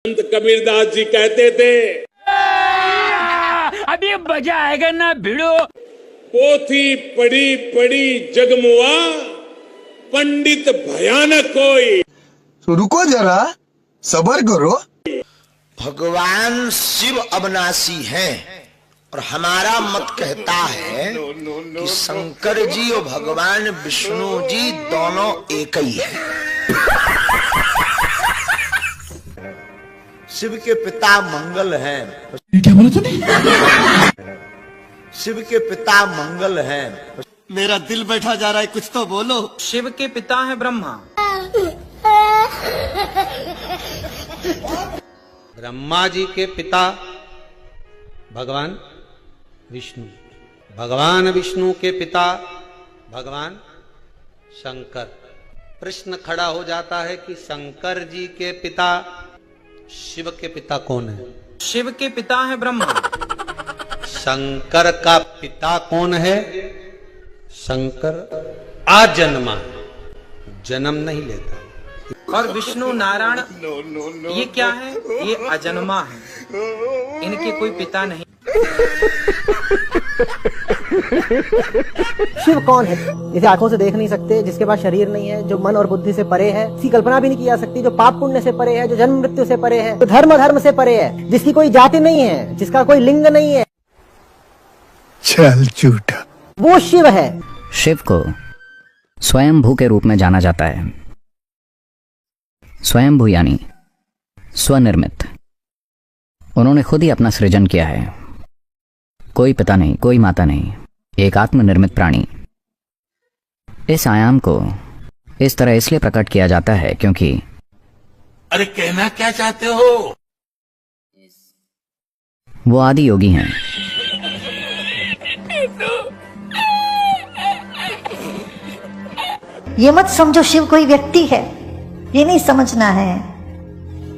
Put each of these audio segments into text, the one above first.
संत कबीरदास जी कहते थे, अभी मजा आएगा ना भिड़ो। पोथी पढ़ी पढ़ी जगमुआ, पंडित भयानक कोई। तो रुको जरा, सबर करो। भगवान शिव अविनाशी हैं और हमारा मत कहता है कि शंकर जी और भगवान विष्णु जी दोनों एक ही हैं। शिव के पिता मंगल हैं। क्या बोला तूने? शिव के पिता मंगल हैं। मेरा दिल बैठा जा रहा है, कुछ तो बोलो। शिव के पिता है ब्रह्मा। ब्रह्मा जी के पिता भगवान विष्णु, भगवान विष्णु के पिता भगवान शंकर। प्रश्न खड़ा हो जाता है कि शंकर जी के पिता शिव के पिता कौन है? शिव के पिता है ब्रह्मा। शंकर का पिता कौन है? शंकर आजन्मा है, जन्म नहीं लेता। और विष्णु नारायण ये क्या है? ये अजन्मा है, इनके कोई पिता नहीं। शिव कौन है? जिसे आंखों से देख नहीं सकते, जिसके पास शरीर नहीं है, जो मन और बुद्धि से परे है, इसकी कल्पना भी नहीं की जा सकती, जो पाप पुण्य से परे है, जो जन्म मृत्यु से परे है, जो धर्म से परे है, जिसकी कोई जाति नहीं है, जिसका कोई लिंग नहीं है। चल झूठा। वो शिव है। शिव को स्वयंभू के रूप में जाना जाता है। स्वयंभू यानी स्वनिर्मित। उन्होंने खुद ही अपना सृजन किया है। कोई पिता नहीं, कोई माता नहीं, एक आत्मनिर्मित प्राणी। इस आयाम को इस तरह इसलिए प्रकट किया जाता है क्योंकि अरे कहना क्या चाहते हो? वो आदि योगी हैं। ये मत समझो शिव कोई व्यक्ति है, ये नहीं समझना है।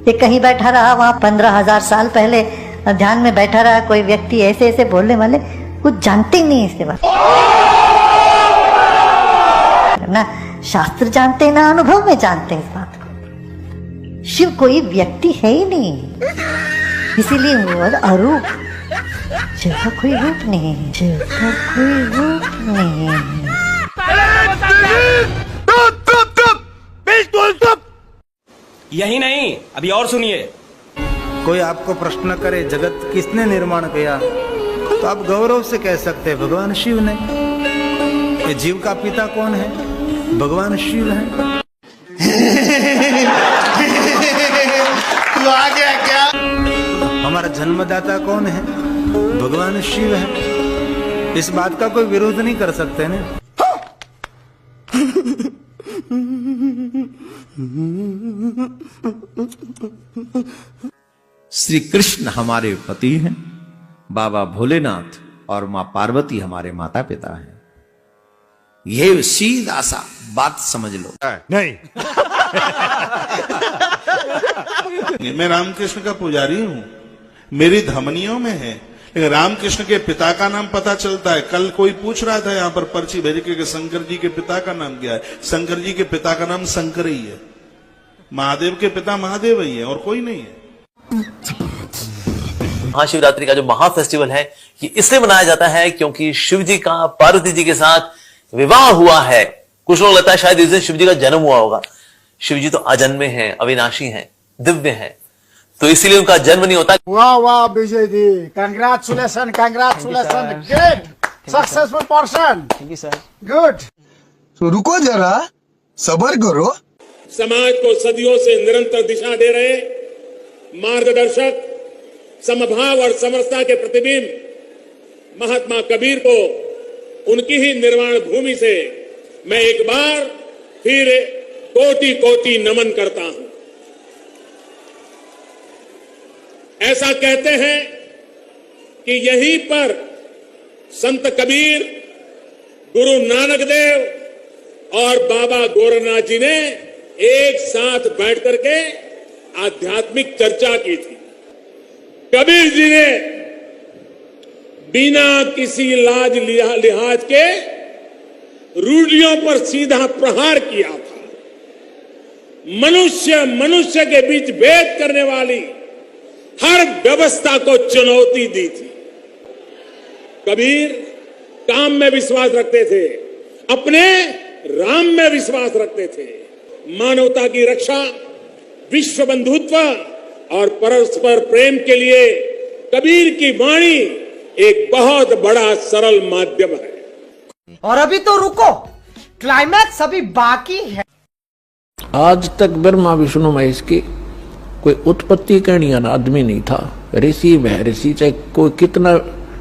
ये कहीं बैठा रहा, वहां 15,000 साल पहले ध्यान में बैठा रहा कोई व्यक्ति, ऐसे ऐसे बोलने वाले कुछ जानते ही नहीं इसके बारे ना शास्त्र जानते ना अनुभव में जानते इस बात को। शिव कोई व्यक्ति है ही नहीं, इसीलिए वो अरूप। शिव का कोई रूप नहीं, शिव का कोई रूप नहीं। यही नहीं, अभी और सुनिए। कोई आपको प्रश्न करे जगत किसने निर्माण किया, तो आप गौरव से कह सकते हैं भगवान शिव ने। ये जीव का पिता कौन है? भगवान शिव है। तू आ गया क्या? हमारा जन्मदाता कौन है? भगवान शिव है। इस बात का कोई विरोध नहीं कर सकते ना। श्री कृष्ण हमारे पति हैं, बाबा भोलेनाथ और मां पार्वती हमारे माता पिता हैं। ये सीधा सा बात समझ लो। नहीं। मैं रामकृष्ण का पुजारी हूं, मेरी धमनियों में है, लेकिन रामकृष्ण के पिता का नाम पता चलता है। कल कोई पूछ रहा था यहाँ पर पर्ची भेज के शंकर जी के पिता का नाम क्या है? शंकर जी के पिता का नाम शंकर ही है। महादेव के पिता महादेव ही है और कोई नहीं है। महाशिवरात्रि का जो महा फेस्टिवल है ये इसलिए मनाया जाता है क्योंकि शिव जी का पार्वती जी के साथ विवाह हुआ है। कुछ लोग लगता है शायद इस दिन शिव जी का जन्म हुआ होगा। शिव जी तो अजन्मे हैं, अविनाशी हैं, दिव्य हैं, तो इसीलिए उनका जन्म नहीं होता। वाह वाह Vijay ji, congratulation, congratulation, great successful person. Thank you sir. Good. तो रुको जरा, सबर करो। समाज को सदियों से निरंतर दिशा दे रहे मार्गदर्शक, समभाव और समरसता के प्रतिबिंब महात्मा कबीर को उनकी ही निर्वाण भूमि से मैं एक बार फिर कोटि कोटि नमन करता हूं। ऐसा कहते हैं कि यहीं पर संत कबीर, गुरु नानक देव और बाबा गोरखनाथ जी ने एक साथ बैठ करके आध्यात्मिक चर्चा की थी। कबीर जी ने बिना किसी लाज लिहाज के रूढ़ियों पर सीधा प्रहार किया था। मनुष्य मनुष्य के बीच भेद करने वाली हर व्यवस्था को चुनौती दी थी। कबीर काम में विश्वास रखते थे, अपने राम में विश्वास रखते थे। मानवता की रक्षा, विश्व बंधुत्व और परस्पर प्रेम के लिए कबीर की वाणी एक बहुत बड़ा सरल माध्यम है। और अभी तो रुको, क्लाइमैक्स अभी बाकी है। आज तक ब्रह्मा विष्णु महेश की कोई उत्पत्ति करने वाला आदमी नहीं था। ऋषि महर्षि चाहे कोई कितना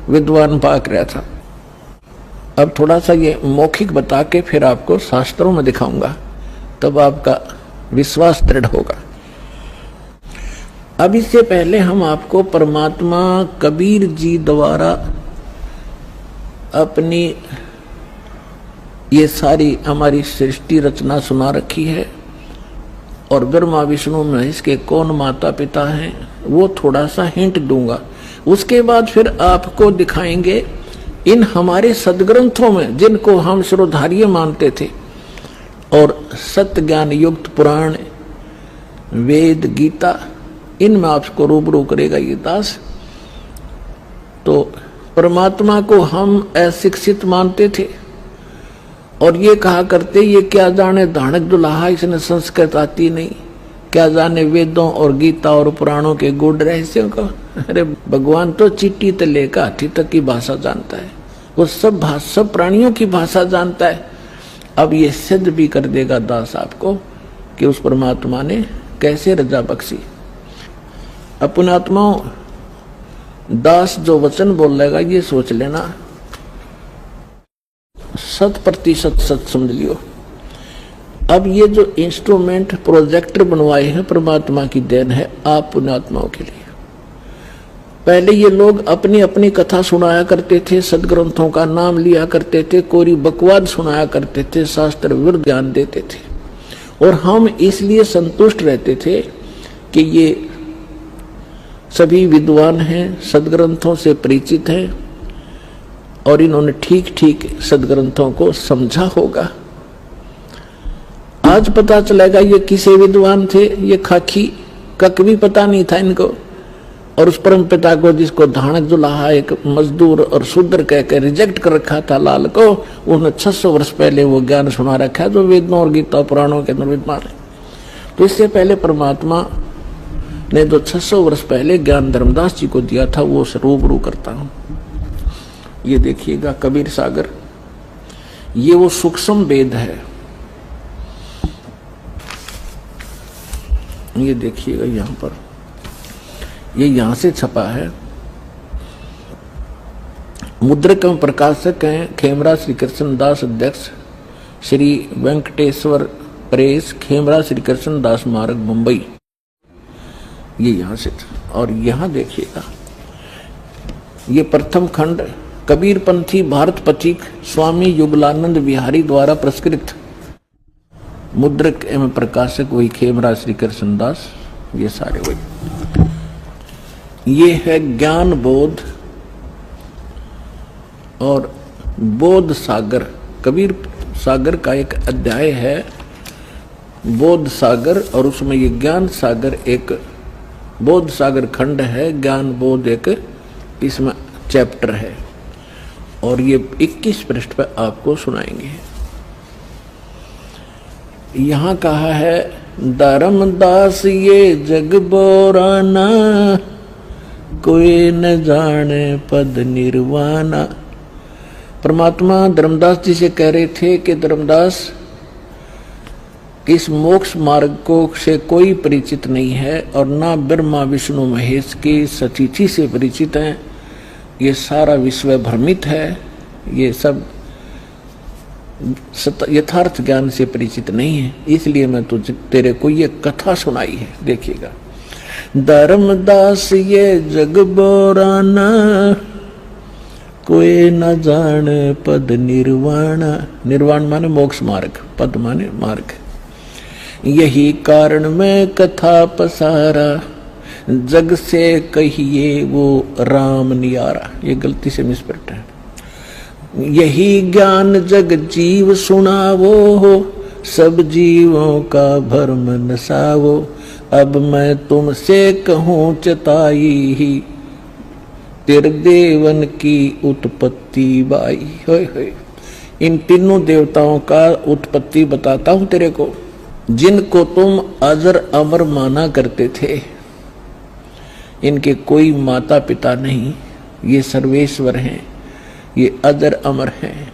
विद्वान पाक रहा था। अब थोड़ा सा ये मौखिक बता के फिर आपको शास्त्रों में दिखाऊंगा, तब आपका विश्वास दृढ़ होगा। अब इससे पहले हम आपको परमात्मा कबीर जी द्वारा अपनी ये सारी हमारी सृष्टि रचना सुना रखी है, और ब्रह्मा विष्णु महेश के कौन माता पिता हैं वो थोड़ा सा हिंट दूंगा। उसके बाद फिर आपको दिखाएंगे इन हमारे सदग्रंथों में, जिनको हम श्रोधार्य मानते थे, और सत्य ज्ञान युक्त पुराण, वेद, गीता, इनमें आपको रूबरू करेगा ये दास। तो परमात्मा को हम अशिक्षित मानते थे और ये कहा करते ये क्या जाने धानक दुल्हा, इसने संस्कृत आती नहीं, क्या जाने वेदों और गीता और पुराणों के गूढ़ रहस्यों का। अरे भगवान तो चिट्ठी से लेकर हाथी तक की भाषा जानता है, वो सब प्राणियों की भाषा जानता है। अब ये सिद्ध भी कर देगा दास आपको कि उस परमात्मा ने कैसे रजा बख्शी। अपने आत्माओं, दास जो वचन बोलेगा ये सोच लेना 100% सच समझ लियो। अब ये जो इंस्ट्रूमेंट प्रोजेक्टर बनवाए हैं परमात्मा की देन है आप पुण्यात्माओं के लिए। पहले ये लोग अपनी अपनी कथा सुनाया करते थे, सदग्रंथों का नाम लिया करते थे, कोरी बकवाद सुनाया करते थे, शास्त्र विरुद्ध ज्ञान देते थे, और हम इसलिए संतुष्ट रहते थे कि ये सभी विद्वान हैं, सदग्रंथों से परिचित हैं और इन्होंने ठीक ठीक सदग्रंथों को समझा होगा। आज पता चलेगा ये किसे विद्वान थे, ये खाकी कक भी पता नहीं था इनको, और उस परम पिता को जिसको धानक दुल्हा एक मजदूर और शूद्र कहकर रिजेक्ट कर रखा था लाल को, उन्होंने 600 वर्ष पहले वो ज्ञान सुना रखा है जो वेदों और गीता पुराणों के अंदर विद्वान है। तो इससे पहले परमात्मा ने जो 600 वर्ष पहले ज्ञान धर्मदास जी को दिया था वो रूबरू करता हूं। ये देखिएगा कबीर सागर, ये वो सूक्ष्म वेद है। ये देखिएगा यहां पर, ये यहां से छपा है। मुद्रक एवं प्रकाशक हैं खेमरा श्री कृष्ण दास, अध्यक्ष श्री वेंकटेश्वर प्रेस, खेमरा श्री कृष्ण दास मार्ग, मुंबई। ये यहां से था। और यहां देखिएगा ये प्रथम खंड कबीर पंथी भारत पथिक स्वामी युगलानंद बिहारी द्वारा प्रस्कृत, मुद्रक एवं प्रकाशक वही खेमरा श्री कृष्ण दास, ये सारे वही। ये है ज्ञान बोध और बोध सागर, कबीर सागर का एक अध्याय है बोध सागर, और उसमें ये ज्ञान सागर एक बोध सागर खंड है, ज्ञान बोध एक इसमें चैप्टर है, और ये 21 पृष्ठ पर आपको सुनाएंगे। यहां कहा है धर्मदास ये जग बोराना, कोई न जाने पद निर्वाणा। परमात्मा धर्मदास जी से कह रहे थे कि धर्मदास इस मोक्ष मार्ग को से कोई परिचित नहीं है और ना ब्रह्मा विष्णु महेश की सतिथि से परिचित है। ये सारा विश्व भ्रमित है, ये सब यथार्थ ज्ञान से परिचित नहीं है, इसलिए मैं तुझे तेरे को ये कथा सुनाई है। देखिएगा, धर्मदास ये जग बोराना, कोई न जाने पद निर्वाण। निर्वाण माने मोक्ष मार्ग, पद माने मार्ग। यही कारण में कथा पसारा, जग से कहिए वो राम नियारा। ये गलती से मिसप्रिंट है। यही ज्ञान जग जीव सुनावो हो, सब जीवों का भरम नसावो। अब मैं तुमसे कहूँ चताई ही, तेरे देवन की उत्पत्ति बाई। होय होय, इन तीनों देवताओं का उत्पत्ति बताता हूं तेरे को, जिनको तुम अजर अमर माना करते थे। इनके कोई माता पिता नहीं, ये सर्वेश्वर हैं, ये अजर अमर हैं।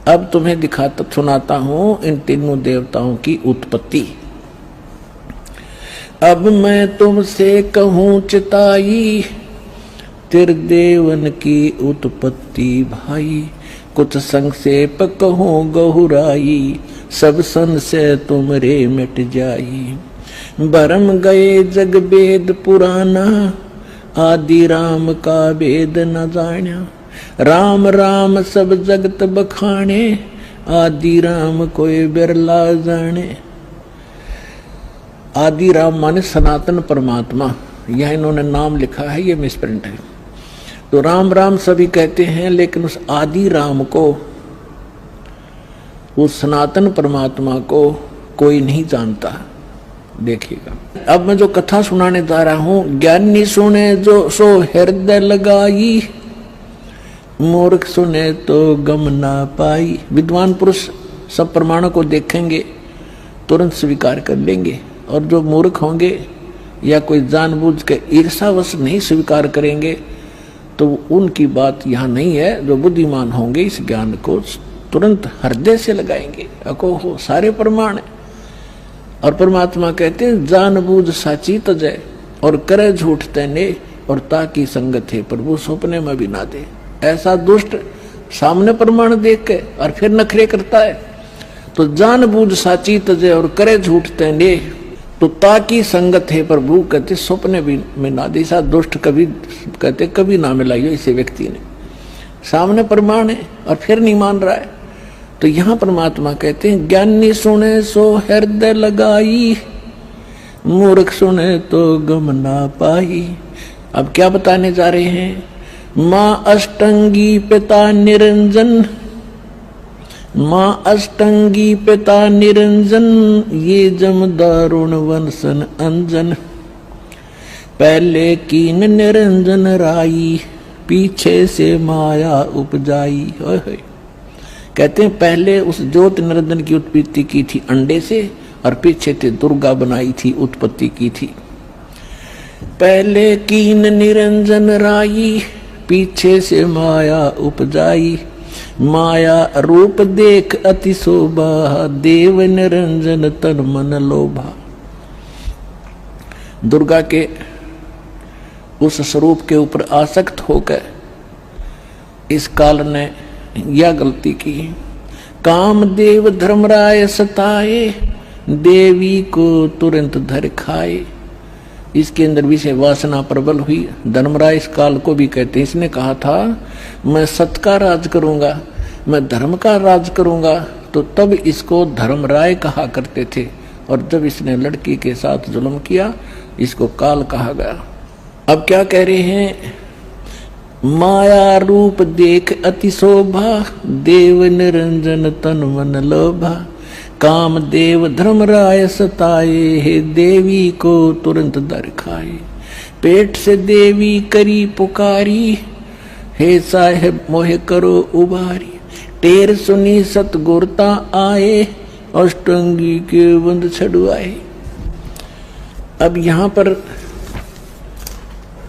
अब तुम्हें दिखाता सुनाता हूं इन तीनों देवताओं की उत्पत्ति। अब मैं तुमसे कहूँ चिताई, तेरे देवन की उत्पत्ति भाई। कुछ संक्षेप कहूँ गहुराई, सब संशय तुमरे मिट जाई। भरम गए जग वेद पुराना, आदि राम का वेद न जाना। राम राम सब जगत बखाने, आदि राम कोई बिरला जाने। आदि राम माने सनातन परमात्मा, यह इन्होंने नाम लिखा है, ये मिसप्रिंट है। तो राम राम सभी कहते हैं, लेकिन उस आदि राम को, उस सनातन परमात्मा को कोई नहीं जानता। देखिएगा, अब मैं जो कथा सुनाने जा रहा हूं, ज्ञानी सुने जो सो हृदय लगाई, मूर्ख सुने तो गम ना पाई। विद्वान पुरुष सब प्रमाणों को देखेंगे, तुरंत स्वीकार कर लेंगे, और जो मूर्ख होंगे या कोई जानबूझ के ईर्षावश नहीं स्वीकार करेंगे, तो उनकी बात यहाँ नहीं है। जो बुद्धिमान होंगे इस ज्ञान को तुरंत हृदय से लगाएंगे। अको हो सारे प्रमाण है। और परमात्मा कहते हैं, जानबूझ साची तजय और करे झूठ तैने, और ताकि संगत है प्रभु सपने में भी ना दे। ऐसा दुष्ट सामने प्रमाण देख के और फिर नखरे करता है। तो जानबूझ साची तजय और करे झूठ तैने, तो ताकि संगत है प्रभु कहते सपने भी में ना दे। ऐसा दुष्ट कभी कहते कभी ना मिलाइयो इसे व्यक्ति ने। सामने प्रमाण है और फिर नहीं मान रहा है। तो यहाँ परमात्मा कहते हैं, ज्ञानी सुने सो हृदय लगाई, मूर्ख सुने तो गम ना पाई। अब क्या बताने जा रहे हैं? माँ अष्टंगी पिता निरंजन, माँ अष्टंगी पिता निरंजन, ये जम दारुण वंशन अंजन। पहले कीन निरंजन राई, पीछे से माया उपजाई। कहते हैं पहले उस ज्योत निरंजन की उत्पत्ति की थी अंडे से, और पीछे से दुर्गा बनाई थी, उत्पत्ति की थी। पहले कीन निरंजन राई, पीछे से माया उपजाई। माया रूप देख अति शोभा, देव निरंजन तन मन लोभा। दुर्गा के उस स्वरूप के ऊपर आसक्त होकर इस काल ने यह गलती की। कामदेव धर्मराय सताए, देवी को तुरंत धर खाए। इसके अंदर विषय वासना प्रबल हुई। धर्मराय इस काल को भी कहते हैं। इसने कहा था मैं सत्य का राज करूंगा, मैं धर्म का राज करूंगा, तो तब इसको धर्मराय कहा करते थे। और जब इसने लड़की के साथ जुल्म किया, इसको काल कहा गया। अब क्या कह रहे हैं? माया रूप देख अति शोभा, देव निरंजन तन मन लोभा। कामदेव धर्मराय सताए, हे देवी को तुरंत दर खाए। पेट से देवी करी पुकारी, हे साहेब मोहे करो उबारी। टेर सुनी सतगुरता आए, अष्टंगी के बंद छड़वाए। अब यहाँ पर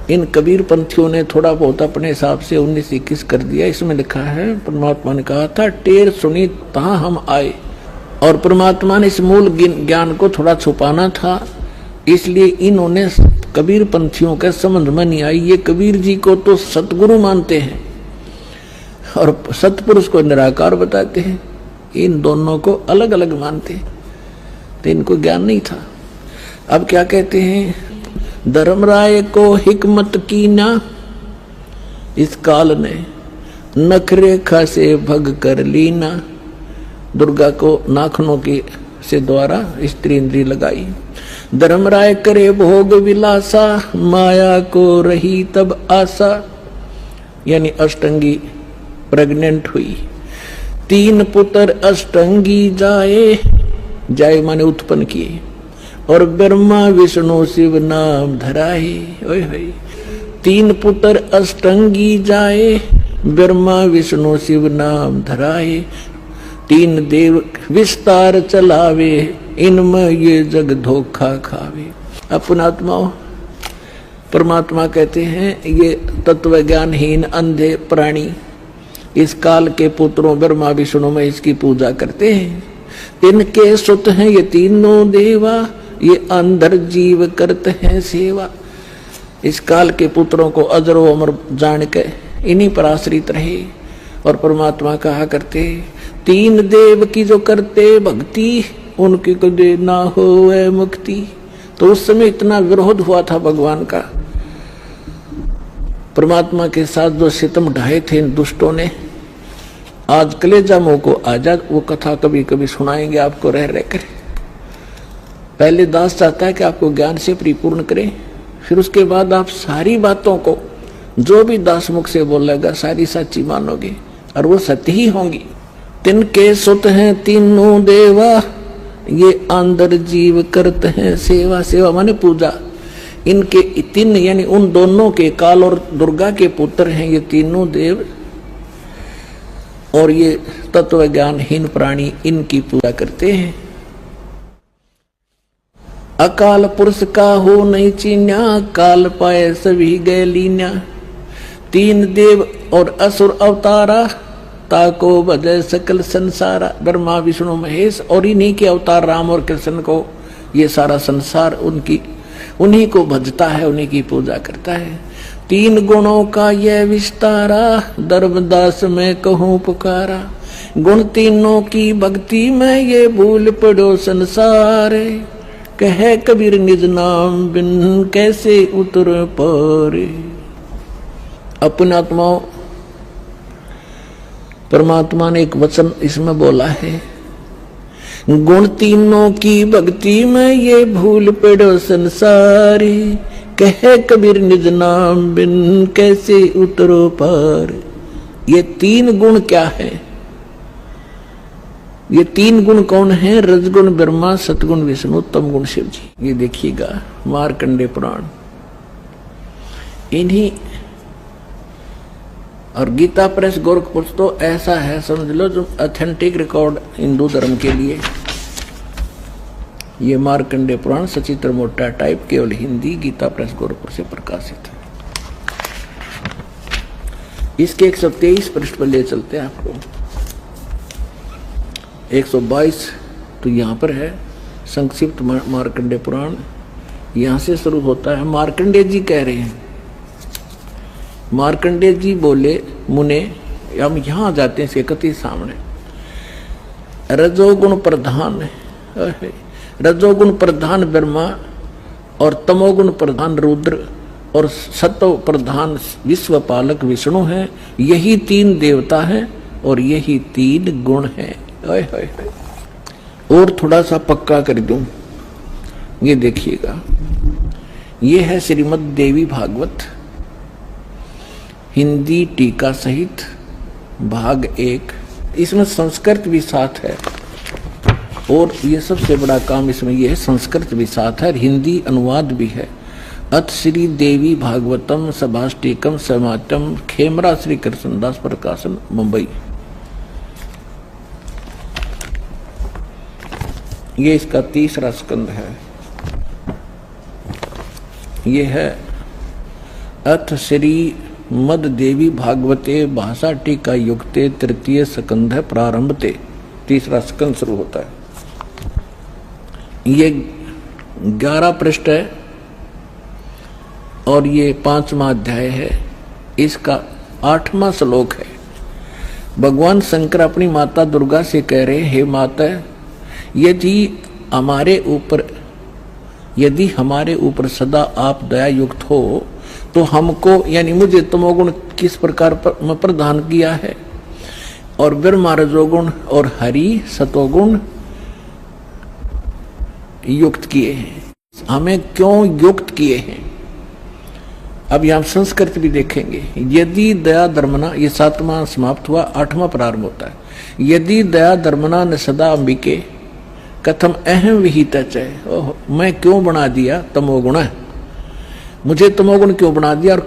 इन कबीर पंथियों ने थोड़ा बहुत अपने हिसाब से 19-21 कर दिया। इसमें लिखा है, परमात्मा ने कहा था टेर सुनी तहाँ हम आए। और परमात्मा ने इस मूल ज्ञान को थोड़ा छुपाना था, इसलिए इन्होंने कबीर पंथियों के संबंध में नहीं आई। ये कबीर जी को तो सतगुरु मानते हैं और सतपुरुष को निराकार बताते हैं। इन दोनों को अलग अलग मानते हैं, तो इनको ज्ञान नहीं था। अब क्या कहते हैं? धर्मराय को हिकमत की ना, इस काल ने नखरेखा से भग कर लीना। दुर्गा को नाखनों की से द्वारा स्त्री इंद्री लगाई। धर्मराय करे भोग विलासा, माया को रही तब आशा। यानी अष्टंगी प्रेग्नेंट हुई। 3 पुत्र अष्टंगी जाए, जाय माने उत्पन्न किए, और ब्रह्मा विष्णु शिव नाम धराए। ओए होए, 3 पुत्र अष्टंगी जाए, ब्रह्मा विष्णु शिव नाम धराए। 3 देव विस्तार चलावे, इनमें ये जग धोखा खावे। अपनात्माओं, परमात्मा कहते हैं ये तत्व ज्ञानहीन अंधे प्राणी इस काल के पुत्रों ब्रह्मा विष्णु में इसकी पूजा करते हैं। इनके सुत हैं ये तीनों देवा, ये अंधर जीव करते हैं सेवा। इस काल के पुत्रों को अजरो अमर जान के इन्हीं पर आश्रित रहे। और परमात्मा कहा करते 3 देव की जो करते भक्ति, उनकी कदे ना होए मुक्ति। तो उस समय इतना विरोध हुआ था भगवान का, परमात्मा के साथ जो सितम ढाए थे इन दुष्टों ने। आज कलेजा मुंह को आजाद वो कथा कभी कभी सुनाएंगे आपको रह रह कर। पहले दास चाहता है कि आपको ज्ञान से परिपूर्ण करें, फिर उसके बाद आप सारी बातों को जो भी दास मुख से बोलेगा सारी सच्ची मानोगे और वो सत्य ही होंगी। तिनके सुत हैं तीनों देवा, ये अंदर जीव करते हैं सेवा। सेवा माने पूजा। इनके 3 यानी उन दोनों के, काल और दुर्गा के पुत्र हैं ये तीनों देव, और ये तत्व ज्ञानहीन प्राणी इनकी पूजा करते हैं। अकाल पुरुष का हो नहीं चीन्या, काल पाए सभी गए लीन्या। 3 देव और असुर अवतारा, ताको बजय सकल संसारा। ब्रह्मा विष्णु महेश और इन्हीं के अवतार राम और कृष्ण को ये सारा संसार उन्हीं को भजता है, उन्हीं की पूजा करता है। 3 गुणों का यह विस्तारा, धर्मदास में कहूँ पुकारा। गुण तीनों की भक्ति में ये भूल पड़ो संसार। कहे कबीर निज नाम बिन कैसे उतर पारे। अपने आत्माओं, परमात्मा ने एक वचन इसमें बोला है, गुण तीनों की भक्ति में ये भूल पड़ो संसारी। कहे कबीर निज नाम बिन कैसे उतरो पार। ये 3 गुण क्या है? ये 3 गुण कौन है? रजगुण ब्रह्मा, सतगुण विष्णु, तमगुण शिव जी। ये देखिएगा मार्कंडे पुराण। इन्हीं और गीता प्रेस गोरखपुर तो ऐसा है समझ लो जो ऑथेंटिक रिकॉर्ड हिंदू धर्म के लिए। ये मार्कंडे पुराण सचित्र मोटा टाइप केवल हिंदी, गीता प्रेस गोरखपुर से प्रकाशित है। इसके 123 पृष्ठ पर ले चलते हैं आपको। 122 तो यहाँ पर है संक्षिप्त मार्कंडे पुराण, यहाँ से शुरू होता है। मार्कंडे जी कह रहे हैं, मार्कंडे जी बोले मुने, हम यहाँ जाते हैं इसके कति सामने। रजोगुण प्रधान, रजोगुण प्रधान ब्रह्मा और तमोगुण प्रधान रुद्र और सत्व प्रधान विश्व पालक विष्णु है। यही 3 देवता है और यही 3 गुण है। और थोड़ा सा पक्का कर दूं, ये देखिएगा, ये है श्रीमद् देवी भागवत हिंदी टीका सहित भाग 1। इसमें संस्कृत भी साथ है और ये सबसे बड़ा काम इसमें ये है, संस्कृत भी साथ है, हिंदी अनुवाद भी है। अथ श्री देवी भागवतम सभाष्टिकम समाटम, खेमरा श्री कृष्णदास प्रकाशन, मुंबई। ये इसका 3रा स्कंद है। ये है अथ श्री मद देवी भागवते भाषा टीका युक्ते 3य स्कंध है, प्रारंभते 3रा स्कंद शुरू होता है। ये 11 पृष्ठ है और ये 5वां अध्याय है। इसका 8वां श्लोक है। भगवान शंकर अपनी माता दुर्गा से कह रहे, हे माता, यदि हमारे ऊपर सदा आप दया युक्त हो तो हमको यानी मुझे तमोगुण किस प्रकार प्रदान किया है और ब्रह्मा रजोगुण और हरि सतोगुण युक्त किए हैं, हमें क्यों युक्त किए हैं। अब यहां संस्कृत भी देखेंगे। यदि दया धर्मना, ये 7वां समाप्त हुआ, 8वां प्रारंभ होता है। यदि दया धर्मना न सदा अंबिके कथम अहम विहित च, मैं क्यों बना दिया तमोगुण, मुझे तमोगुण क्यों बना दिया, और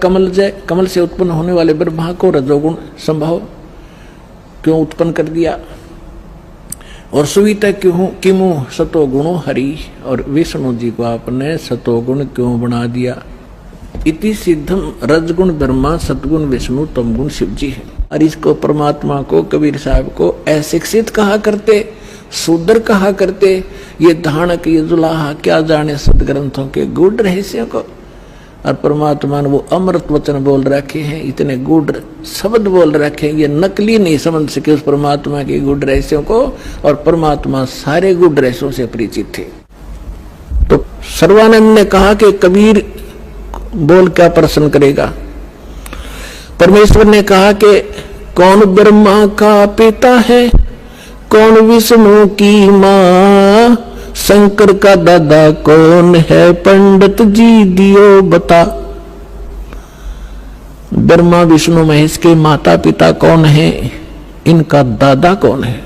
कमल से उत्पन्न होने वाले ब्रह्मा को रजोगुण संभव क्यों उत्पन्न कर दिया, और सुविता क्यों किमु सतोगुणो हरि, और विष्णु जी को आपने सतोगुण क्यों बना दिया। इति सिद्धम रजगुण ब्रह्मा सतगुण विष्णु तमगुण शिव जी है। और इसको परमात्मा को कबीर साहब को अशिक्षित कहा करते, शूद्र कहा करते, ये धानक ये जुलाहा क्या जाने सदग्रंथों के गूढ़ रहस्यों को। और परमात्मा ने वो अमृत वचन बोल रखे हैं, इतने गूढ़ शब्द बोल रखे हैं, ये नकली नहीं समझ सके उस परमात्मा के गूढ़ रहस्यों को। और परमात्मा सारे गूढ़ रहस्यों से परिचित थे। तो सर्वानंद ने कहा कि कबीर बोल क्या प्रश्न करेगा। परमेश्वर ने कहा कि कौन ब्रह्मा का पिता है, कौन विष्णु की मां, शंकर का दादा कौन है, पंडित जी दियो बता। ब्रह्मा विष्णु महेश के माता पिता कौन है, इनका दादा कौन है।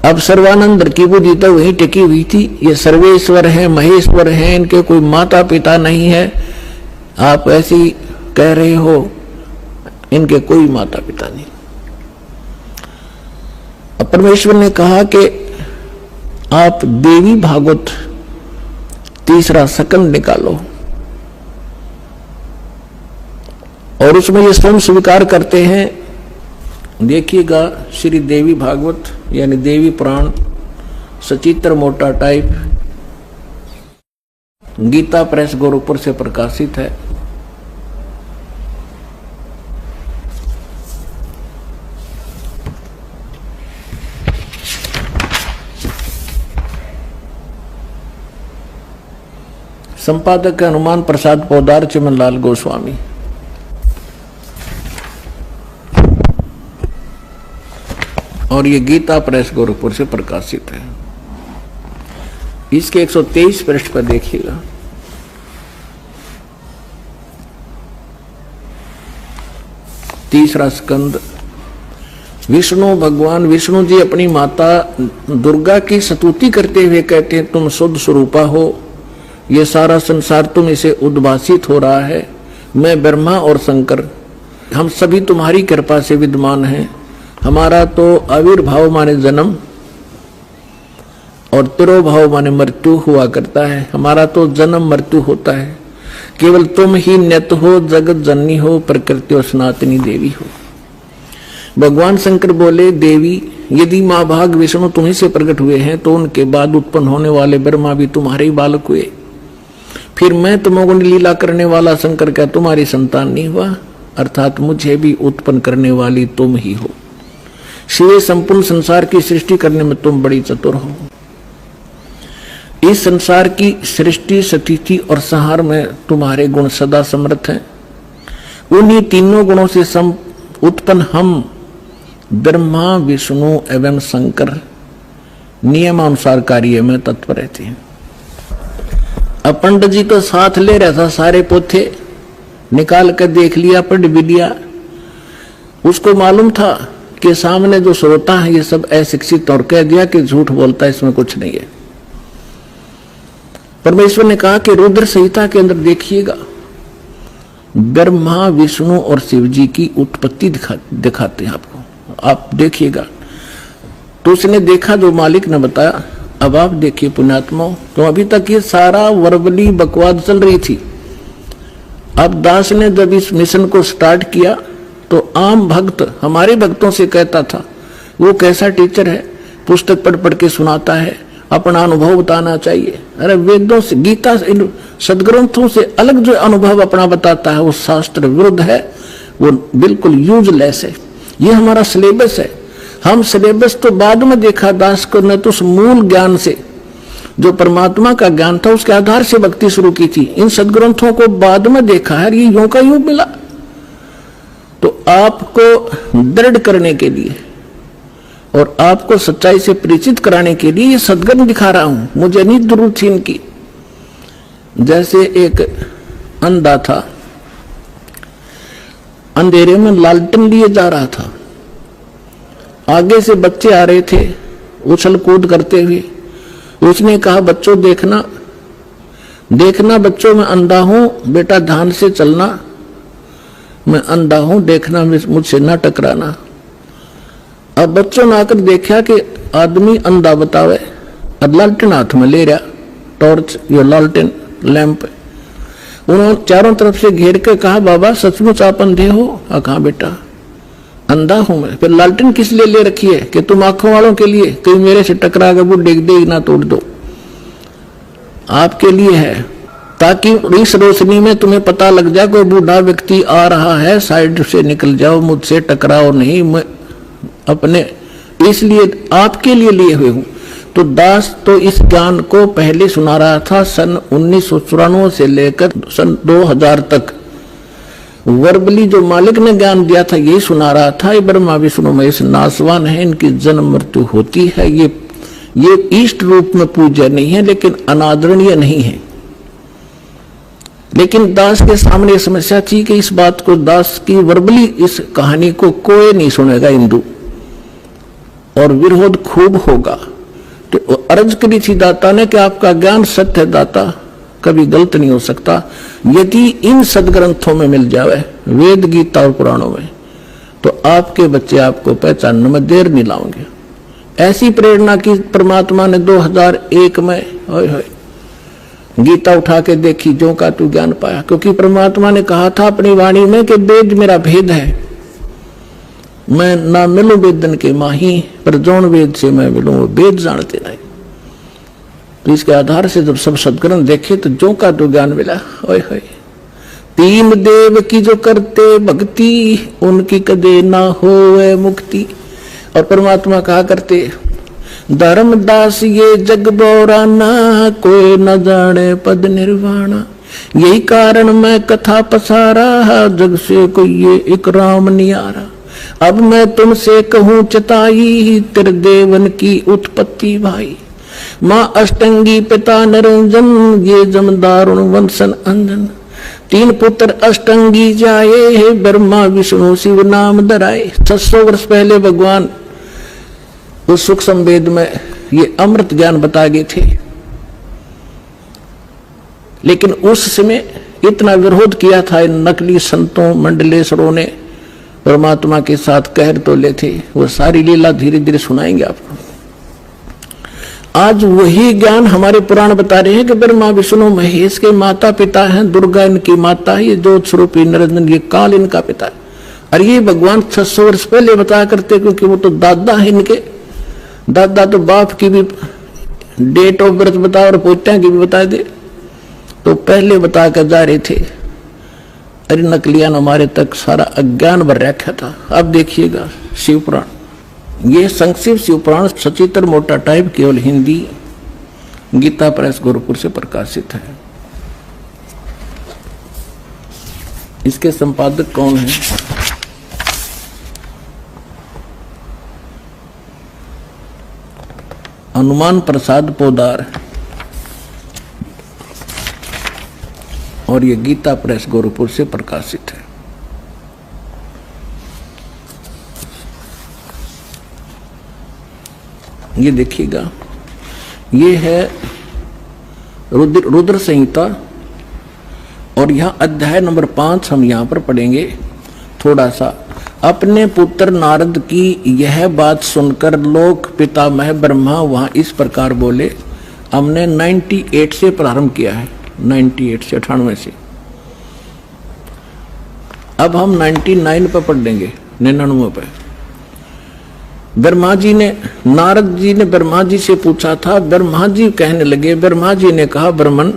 अब सर्वानंद की बुद्धि तो वही टिकी हुई थी, ये सर्वेश्वर है महेश्वर है, इनके कोई माता पिता नहीं है। आप ऐसे ही कह रहे हो, इनके कोई माता पिता नहीं। अब परमेश्वर ने कहा कि आप देवी भागवत 3रा स्कंद निकालो, और उसमें ये स्वयं स्वीकार करते हैं। देखिएगा श्री देवी भागवत यानी देवी पुराण सचित्र मोटा टाइप, गीता प्रेस गोरखपुर से प्रकाशित है। संपादक हनुमान प्रसाद पोदार चिमनलाल गोस्वामी। और ये गीता प्रेस गोरखपुर से प्रकाशित है। इसके 123 पृष्ठ पर देखिएगा। तीसरा स्कंद। विष्णु भगवान विष्णु जी अपनी माता दुर्गा की स्तुति करते हुए कहते हैं, तुम शुद्ध स्वरूपा हो, ये सारा संसार तुम इसे उद्भासित हो रहा है। मैं ब्रह्मा और शंकर हम सभी तुम्हारी कृपा से विद्यमान हैं। हमारा तो आविर्भाव माने जन्म और तिरोभाव माने मृत्यु हुआ करता है। हमारा तो जन्म मृत्यु होता है, केवल तुम ही नित्य हो, जगत जननी हो, प्रकृति और सनातनी देवी हो। भगवान शंकर बोले, देवी यदि माँ भाग विष्णु तुम्ही से प्रकट हुए हैं तो उनके बाद उत्पन्न होने वाले ब्रह्मा भी तुम्हारे ही बालक हुए। फिर मैं तमोगुण लीला करने वाला शंकर क्या तुम्हारी संतान नहीं हुआ? अर्थात मुझे भी उत्पन्न करने वाली तुम ही हो। शिवे संपूर्ण संसार की सृष्टि करने में तुम बड़ी चतुर हो। इस संसार की सृष्टि स्थिति और संहार में तुम्हारे गुण सदा समर्थ हैं। उन्हीं तीनों गुणों से उत्पन्न हम ब्रह्मा विष्णु एवं शंकर नियमानुसार कार्य में तत्पर रहते हैं। अब पंडित जी तो साथ ले रहा था, सारे पोथे निकाल कर देख लिया, पढ़ भी लिया। उसको मालूम था कि सामने जो श्रोता है ये सब अशिक्षित, और कह दिया कि झूठ बोलता है, इसमें कुछ नहीं है। परमेश्वर ने कहा कि रुद्र संहिता के अंदर देखिएगा, ब्रह्मा विष्णु और शिव जी की उत्पत्ति दिखाते हैं आपको, आप देखिएगा। तो उसने देखा जो मालिक ने बताया। अब आप देखिए पुण्यात्मा, तो अभी तक ये सारा वर्बली बकवाद चल रही थी। अब दास ने जब इस मिशन को स्टार्ट किया तो आम भक्त हमारे भक्तों से कहता था, वो कैसा टीचर है, पुस्तक पढ़ पढ़ के सुनाता है, अपना अनुभव बताना चाहिए। अरे वेदों से, गीता से, सदग्रंथों से अलग जो अनुभव अपना बताता है वो शास्त्र विरुद्ध है, वो बिल्कुल यूजलेस है। ये हमारा सिलेबस है। हम सिलेबस तो बाद में देखा दास को, ने तो उस मूल ज्ञान से जो परमात्मा का ज्ञान था उसके आधार से भक्ति शुरू की थी। इन सदग्रंथों को बाद में देखा है, ये यूं का यूं मिला। तो आपको दृढ़ करने के लिए और आपको सच्चाई से परिचित कराने के लिए ये सदग्रंथ दिखा रहा हूं। मुझे नहीं जरूरत थी इनकी। जैसे एक अंधा था, अंधेरे में लालटेन लिए जा रहा था, आगे से बच्चे आ रहे थे उछल कूद करते हुए, उसने कहा बच्चों देखना देखना बच्चों, मैं अंधा हूं, बेटा ध्यान से चलना, मैं अंधा हूं, देखना, मुझसे ना टकराना। अब बच्चों ने आकर देखा कि आदमी अंधा बतावे, अब लालटेन हाथ में ले रहा, टॉर्च या लालटेन लैंप। उन्होंने चारों तरफ से घेर के कहा बाबा सचमुच आप अंधे हो? कहा बेटा अंधा हूं मैं। फिर लालटेन किस लिए ले रखी है? कि तुम आंखों वालों के लिए, कहीं मेरे से टकरा कर वो डेग दे ना तोड़ दो, आपके लिए है, ताकि इस रोशनी में तुम्हें पता लग जाए कोई बूढ़ा व्यक्ति आ रहा है, साइड से निकल जाओ, मुझसे टकराओ नहीं, मैं अपने इसलिए आपके लिए हुए हूं। तो दास तो इस ज्ञान को पहले सुना रहा था सन 1994 से लेकर सन 2000 तक। वर्बली जो मालिक ने ज्ञान दिया था यही सुना रहा था। ये ब्रह्मा विष्णु महेश नासवान है, इनकी जन्म मृत्यु होती है, ये इष्ट रूप में पूज्य नहीं है लेकिन अनादरणीय नहीं है। लेकिन दास के सामने समस्या थी कि इस बात को, दास की वर्बली इस कहानी को कोई नहीं सुनेगा हिंदू, और विरोध खूब होगा। तो अर्ज करी थी दाता ने कि आपका ज्ञान सत्य है दाता, कभी गलत नहीं हो सकता। यदि इन सदग्रंथों में मिल जावे, वेद गीता और पुराणों में, तो आपके बच्चे आपको पहचानने में देर नहीं लाओगे। ऐसी प्रेरणा की परमात्मा ने 2001 में गीता उठा के देखी, जो का तू ज्ञान पाया। क्योंकि परमात्मा ने कहा था अपनी वाणी में कि वेद मेरा भेद है, मैं ना मिलूं वेदन के माही, पर जौन वेद से मैं मिलूं वो वेद जानते नहीं। तो इसके आधार से जब सब सदग्रंथ देखे तो जो का तो ज्ञान मिला। ओए होए, तीन देव की जो करते भक्ति, उनकी कदे ना होए मुक्ति। और परमात्मा कहा करते धर्मदास ये जग बोराना, कोई न जाने पद निर्वाणा। यही कारण मैं कथा पसारा, जग से कोई ये एक राम नियारा। अब मैं तुमसे कहूं चताई, तेरे देवन की उत्पत्ति भाई। माँ अष्टंगी पिता निरंजन, ये जमदारुण वंशन अंजन। तीन पुत्र अष्टंगी जाए, ब्रह्मा विष्णु शिव नाम धराए। 600 वर्ष पहले भगवान उस सूक्ष्म वेद में ये अमृत ज्ञान बता गए थे, लेकिन उस समय इतना विरोध किया था इन नकली संतों मंडलेश्वरों ने, परमात्मा के साथ कहर तो ले थे। वो सारी लीला धीरे धीरे सुनाएंगे आपको। आज वही ज्ञान हमारे पुराण बता रहे हैं कि ब्रह्मा विष्णु महेश के माता पिता हैं, दुर्गा इनकी माता है, ये ज्योत स्वरूपी निरंजन ये काल इनका पिता है। और ये भगवान 600 वर्ष पहले बताया करते, क्योंकि वो तो दादा है इनके। दादा तो बाप की भी डेट ऑफ बर्थ बता और पोत्या की भी बता दे, तो पहले बता कर जा रहे थे। अरे नकलियान हमारे तक सारा अज्ञान भर रखा था। अब देखिएगा शिव पुराण, ये संक्षिप्त शिव पुराण सचित्र मोटा टाइप केवल हिंदी, गीता प्रेस गोरखपुर से प्रकाशित है। इसके संपादक कौन है? हनुमान प्रसाद पोदार, और ये गीता प्रेस गोरखपुर से प्रकाशित है। ये देखिएगा, ये है रुद्र संहिता, और यह अध्याय नंबर 5 हम यहां पर पढ़ेंगे थोड़ा सा। अपने पुत्र नारद की यह बात सुनकर लोक पितामह ब्रह्मा वहां इस प्रकार बोले। हमने 98 से प्रारंभ किया है, 98 से 98 से। अब हम 99 पर पढ़ देंगे, 99 पर। ब्रह्मा जी ने, नारद जी ने ब्रह्मा जी से पूछा था। ब्रह्मा जी कहने लगे, ब्रह्मा जी ने कहा, ब्रह्मन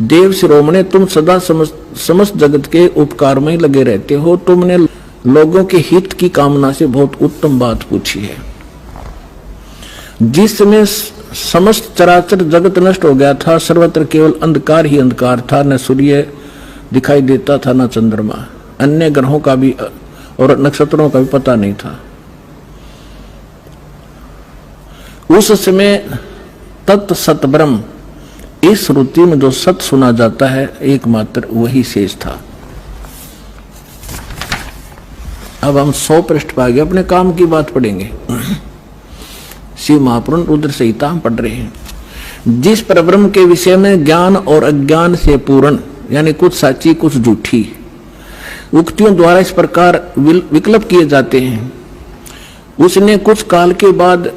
देव शिरोमणे, तुम सदा समस्त जगत के उपकार में लगे रहते हो। तुमने लोगों के हित की कामना से बहुत उत्तम बात पूछी है। जिस समय समस्त चराचर जगत नष्ट हो गया था, सर्वत्र केवल अंधकार ही अंधकार था, न सूर्य दिखाई देता था न चंद्रमा, अन्य ग्रहों का भी और नक्षत्रों का भी पता नहीं था। उस समय तत् सत ब्रह्म, इस श्रुति में जो सत सुना जाता है एकमात्र वही शेष था। अब हम 100 पृष्ठ पर आगे अपने काम की बात पढ़ेंगे। शिव महापुराण रुद्र संहिता हम पढ़ रहे हैं। जिस परब्रह्म के विषय में ज्ञान और अज्ञान से पूर्ण, यानी कुछ सच्ची कुछ झूठी उक्तियों द्वारा इस प्रकार विकल्प किए जाते हैं, उसने कुछ काल के बाद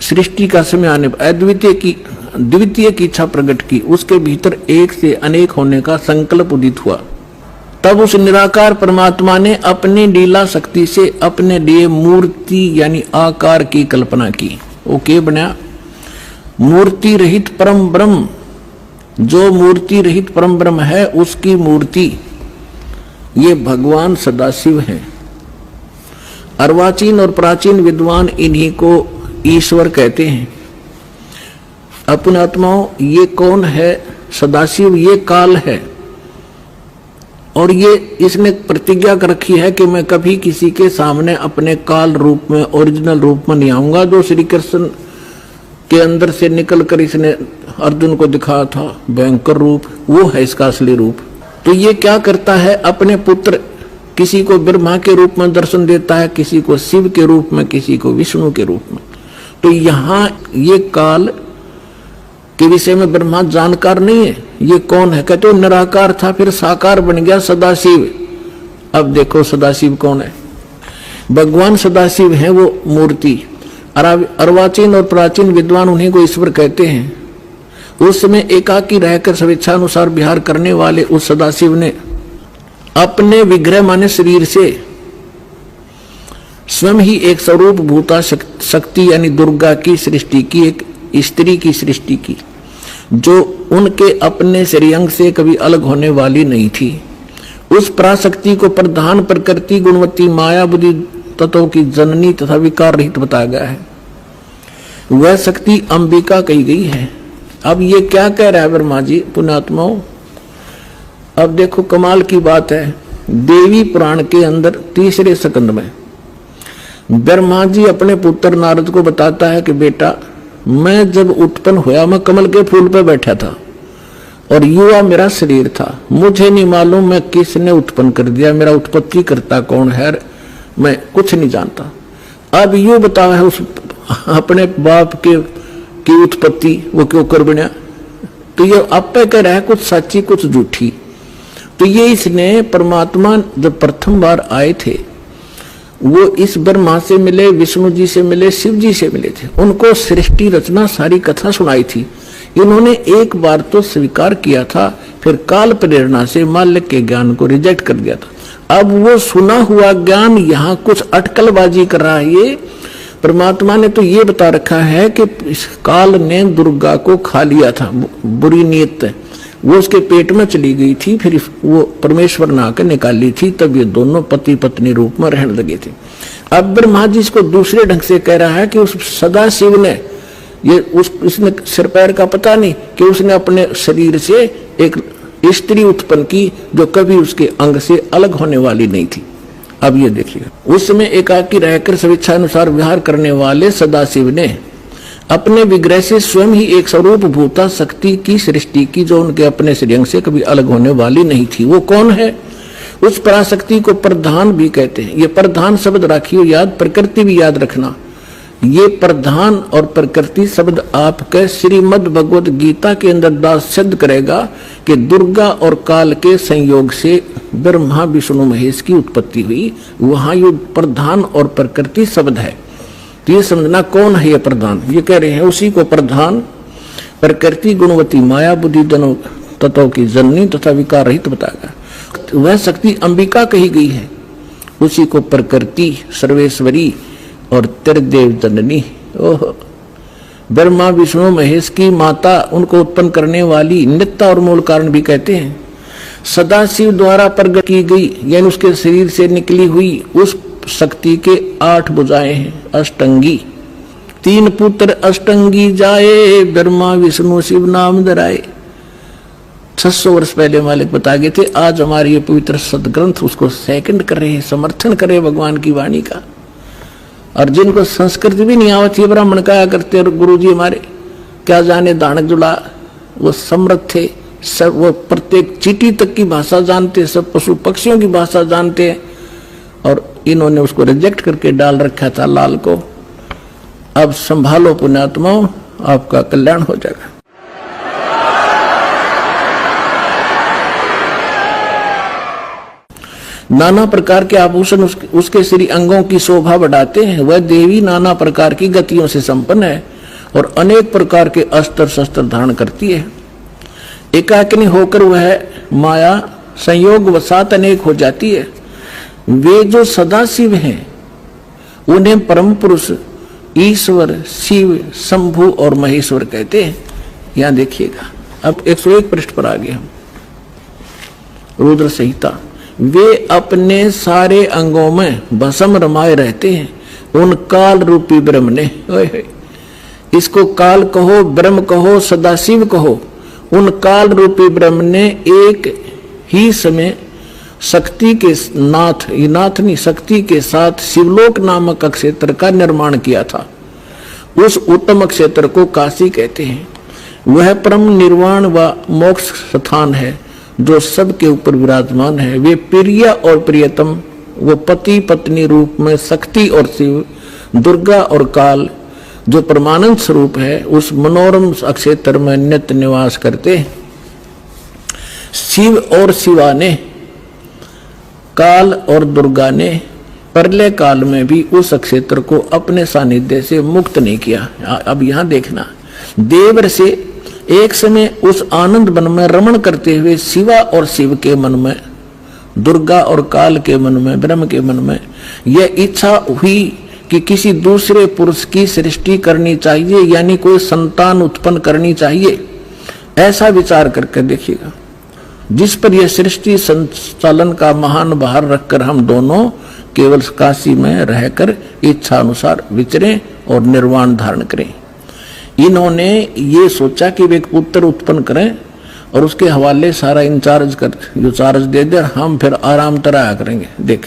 सृष्टि का समय आने पर द्वितीय की इच्छा प्रकट की, उसके भीतर एक से अनेक होने का संकल्प उदित हुआ। तब उस निराकार परमात्मा ने अपनी लीला शक्ति से अपने लिए मूर्ति यानी आकार की कल्पना की। वो क्या बना? मूर्ति रहित परम ब्रह्म, जो मूर्ति रहित परम ब्रह्म है उसकी मूर्ति ये भगवान सदाशिव है। अर्वाचीन और प्राचीन विद्वान इन्हीं को ईश्वर कहते हैं। अपने आत्माओं, ये कौन है? सदाशिव ये काल है, और ये इसने प्रतिज्ञा कर रखी है कि मैं कभी किसी के सामने अपने काल रूप में, ओरिजिनल रूप में नहीं आऊंगा। जो श्री कृष्ण के अंदर से निकलकर इसने अर्जुन को दिखाया था भयंकर रूप, वो है इसका असली रूप। तो ये क्या करता है? अपने पुत्र किसी को ब्रह्मा के रूप में दर्शन देता है, किसी को शिव के रूप में, किसी को विष्णु के रूप में। तो यहाँ ये काल के विषय में ब्रह्मा जानकार नहीं है। ये कौन है? कहते हो निराकार था, फिर साकार बन गया सदाशिव। अब देखो सदाशिव कौन है? भगवान सदाशिव है वो मूर्ति। अर्वाचीन और प्राचीन विद्वान उन्हीं को ईश्वर कहते हैं। उस समय एकाकी रहकर स्वेच्छानुसार विहार करने वाले उस सदाशिव ने अपने विग्रह माने शरीर से स्वयं ही एक स्वरूप भूता शक्ति यानी दुर्गा की सृष्टि की, एक स्त्री की सृष्टि की, जो उनके अपने श्रेयंग से कभी अलग होने वाली नहीं थी। उस पराशक्ति को प्रधान प्रकृति गुणवती माया बुद्धि तत्वों की जननी तथा विकार रहित बताया गया है। वह शक्ति अंबिका कही गई है। अब ये क्या कह रहा है ब्रह्मा जी? पुण्यात्माओं, अब देखो कमाल की बात है। देवी पुराण के अंदर तीसरे स्कंद में ब्रह्मा जी अपने पुत्र नारद को बताता है कि बेटा, मैं जब उत्पन्न हुआ मैं कमल के फूल पर बैठा था और युवा मेरा शरीर था। मुझे नहीं मालूम मैं किसने उत्पन्न कर दिया, मेरा उत्पत्ति करता कौन है, मैं कुछ नहीं जानता। अब यू बताओ है उस अपने बाप की उत्पत्ति वो क्यों कर बना? तो ये आप पे कह रहा है कुछ सच्ची कुछ झूठी। तो ये इसने परमात्मा जब प्रथम बार आए थे वो इस ब्रह्मा से मिले, विष्णु जी से मिले, शिव जी से मिले थे। उनको सृष्टि रचना सारी कथा सुनाई थी। इन्होंने एक बार तो स्वीकार किया था, फिर काल प्रेरणा से माल्य के ज्ञान को रिजेक्ट कर दिया था। अब वो सुना हुआ ज्ञान यहाँ कुछ अटकलबाजी कर रहा है। ये परमात्मा ने तो ये बता रखा है कि इस काल ने दुर्गा को खा लिया था, बुरी नीयत वो उसके पेट में चली गई थी, फिर वो परमेश्वर ने आकर निकाली थी, तब ये दोनों पति पत्नी रूप में रहने लगे थे। अब ब्रह्मा जी इसको दूसरे ढंग से कह रहा है कि उस सदाशिव ने उसने सिर पैर का पता नहीं कि उसने अपने शरीर से एक स्त्री उत्पन्न की जो कभी उसके अंग से अलग होने वाली नहीं थी। अब ये देखिए, उस समय एकाकी रहकर स्वेच्छा अनुसार विहार करने वाले सदाशिव ने अपने विग्रह से स्वयं ही एक स्वरूप भूता शक्ति की सृष्टि की जो उनके अपने श्रेयंग से कभी अलग होने वाली नहीं थी। वो कौन है? उस पराशक्ति को प्रधान भी कहते हैं। ये प्रधान शब्द राखियो याद, प्रकृति भी याद रखना। ये प्रधान और प्रकृति शब्द आपके श्रीमद् भगवत गीता के अंदर दास सिद्ध करेगा कि दुर्गा और काल के संयोग से ब्रह्मा विष्णु महेश की उत्पत्ति हुई। वहां ये प्रधान और प्रकृति शब्द है। तो ये समझना कौन है ये प्रधान? ये कह रहे हैं उसी को प्रधान प्रकृति गुणवती माया बुद्धि दोनों तत्वों की जननी तथा विकार रहित बताया। वह शक्ति अंबिका कही गई है। उसी को प्रकृति सर्वेश्वरी और त्रिदेव जननी, ओह ब्रह्मा विष्णु महेश की माता, उनको उत्पन्न करने वाली नित्य और मूल कारण भी कहते हैं। सदाशिव द्वारा प्रकट की गई यानी उसके शरीर से निकली हुई उस शक्ति के 8 भुजाएं हैं, अष्टंगी। 3 पुत्र अष्टंगी जाए, ब्रह्मा विष्णु शिव नाम धराए। 600 वर्ष पहले मालिक बता गए थे। आज हमारे ये पवित्र सदग्रंथ उसको सेकंड कर रहे हैं, समर्थन करे भगवान की वाणी का। और जिनको संस्कृत भी नहीं आवती, ब्राह्मण कहा करते गुरु जी हमारे, क्या जाने दानक जुड़ा, वो समर्थ थे, सब वो प्रत्येक चीटी तक की भाषा जानते, सब पशु पक्षियों की भाषा जानते हैं। और इन्होंने उसको रिजेक्ट करके डाल रखा था लाल को। अब संभालो पुण्यात्माओं, आपका कल्याण हो जाएगा। नाना प्रकार के आभूषण उसके श्री अंगों की शोभा बढ़ाते हैं। वह देवी नाना प्रकार की गतियों से संपन्न है और अनेक प्रकार के अस्त्र शस्त्र धारण करती है। एकाकिनी होकर वह माया संयोग वसात अनेक हो जाती है। वे जो सदाशिव हैं उन्हें परम पुरुष ईश्वर, शिव, शंभु और महेश्वर कहते हैं। यहां देखिएगा, अब 101 पृष्ठ पर आ गए हम। रुद्र संहिता। वे अपने सारे अंगों में भस्म रमाए रहते हैं उन काल रूपी ब्रह्म ने। इसको काल कहो, ब्रह्म कहो, सदाशिव कहो। उन काल रूपी ब्रह्म ने एक ही समय शक्ति के नाथ नहीं शक्ति के साथ शिवलोक नामक क्षेत्र का निर्माण किया था। उस उत्तम क्षेत्र को काशी कहते हैं। वह परम निर्वाण व मोक्ष स्थान है जो सबके ऊपर विराजमान है। वे प्रिय और प्रियतम, वो पति पत्नी रूप में शक्ति और शिव, दुर्गा और काल जो परमानंद स्वरूप है, उस मनोरम क्षेत्र में नित्य निवास करते हैं। शिव और शिवा ने, काल और दुर्गा ने प्रलय काल में भी उस क्षेत्र को अपने सानिध्य से मुक्त नहीं किया। अब यहां देखना, देवर से एक समय उस आनंद वन में रमण करते हुए शिवा और शिव के मन में, दुर्गा और काल के मन में, ब्रह्म के मन में यह इच्छा हुई कि किसी दूसरे पुरुष की सृष्टि करनी चाहिए, यानी कोई संतान उत्पन्न करनी चाहिए। ऐसा विचार करके देखिएगा, जिस पर यह सृष्टि संचालन का महान भार रखकर हम दोनों केवल काशी में रहकर इच्छा अनुसार विचरें और निर्वाण धारण करें। इन्होंने ये सोचा कि वे एक पुत्र उत्पन्न करें और उसके हवाले सारा इंचार्ज कर जो चार्ज दे दे, हम फिर आराम तरह करेंगे। देख,